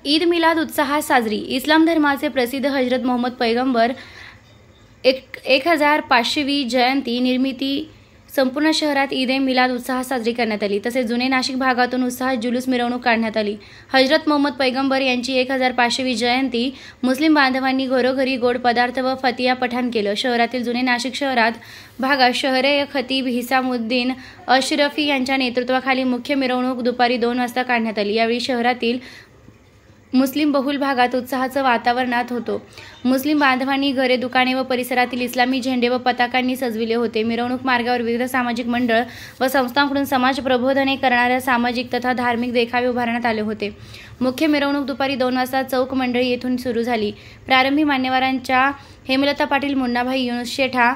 ईद मिलाद उत्साहात साजरी। इस्लाम धर्माचे प्रसिद्ध हजरत मोहम्मद पैगंबर 1500वी जयंती निर्मिती संपूर्ण शहरात ईद ए मिलाद उत्साहात साजरी करण्यात आली। तसेच जुने नाशिक भागातून उत्साहात जुलूस मिरवणूक काढण्यात आली। हजरत मोहम्मद पैगंबर यांची 1500वी जयंती मुस्लिम बांधवांनी घरोघरी गोड पदार्थ व फतिया पठाण केलं। शहरातील जुने नाशिक शहरात भागात शहरे खतीब हिसामुद्दीन अशरफी यांच्या नेतृत्वाखाली मुख्य मिरवणूक दुपारी 2 वाजता काढण्यात आली। यावेळी शहरातील मुस्लिम बहुल भागात उत्साहाचं वातावरणात होतो। मुस्लिम बांधवांनी घरे, दुकाने व परिसरातील इस्लामी झेंडे व पताकांनी सजविले होते। मिरवणूक मार्गावर विविध सामाजिक मंडळ व संस्थांकडून समाज प्रबोधने करणाऱ्या सामाजिक तथा धार्मिक देखावे उभारण्यात आले होते। मुख्य मिरवणूक दुपारी 2 वाजता चौक मंडळी येथून सुरू झाली। प्रारंभी मान्यवरांच्या हेमलता पाटील, मुन्नाभाई युनुस शेठा,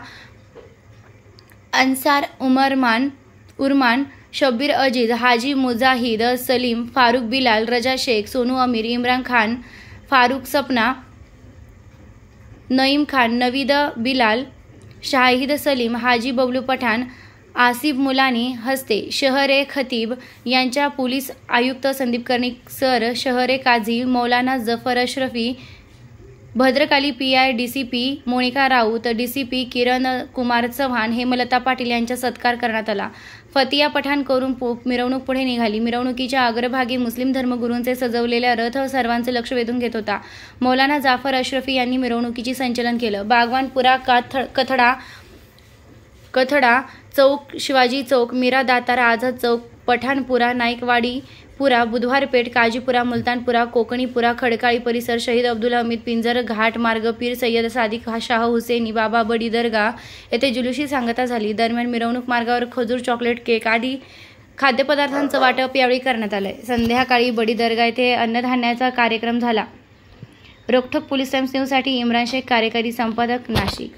अन्सार उर्मान, शब्बीर अजीज, हाजी मुजाहिद सलीम, फारुख बिलाल, रजा शेख, सोनू अमीर, इम्रान खान, फारुख सपना, नईम खान, नवीद बिलाल, शाहिद सलीम, हाजी बबलू पठाण, आसिफ मुलानी हस्ते शहरे खतीब यांच्या पोलीस आयुक्त संदीप कर्णिक सर, शहरे काझी मौलाना जफर अशरफी, Bhadrakali PI DCP Monika Raut, DCP Kiran Kumar Chavan, Hemlata Patil यांचा सत्कार करण्यात आला। फतिया पठाण करून मिरवणूक पुढे निघाली। मिरवणुकीच्या अग्रभागी मुस्लिम धर्मगुरूंचे सजवलेला रथ सर्वांचे लक्ष वेधून घेत होता। मौलाना जाफर अशरफी यांनी मिरवणुकीचे संचलन केलं। बागवानपुरा, कथडा चौक, शिवाजी चौक, मीरा दातार, आझाद चौक, पठाणपुरा, नाईकवाडीपुरा, बुधवारपेठ, काजीपुरा, मुलतानपुरा, कोकणीपुरा, खडकाळी परिसर, शहीद अब्दुल हमीद पिंजर घाट मार्ग, पीर सय्यद सादिक शाह हुसेनी, बाबा बडी दर्गा येथे जुलूसी सांगता झाली। दरम्यान मिरवणूक मार्गावर खजूर, चॉकलेट, केक आदी खाद्यपदार्थांचं वाटप यावेळी करण्यात आलं। संध्याकाळी बडी दर्गा येथे अन्नधान्याचा कार्यक्रम झाला। रोखठोक पोलीस टाइम्स न्यूजसाठी इम्रान शेख, कार्यकारी संपादक, नाशिक।